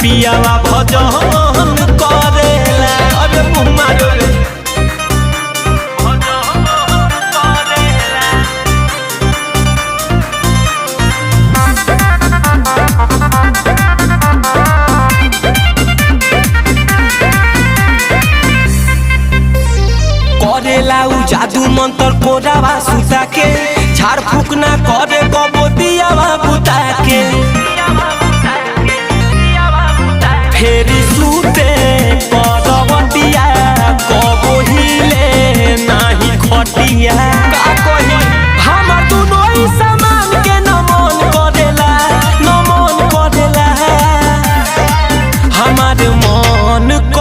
पियावा भजन करेला। अरे मुँह मारो रे करेला उ जादू मंत्र कोरावा सुता के, झाड़ फूक ना करे कबो दियावा बुता के।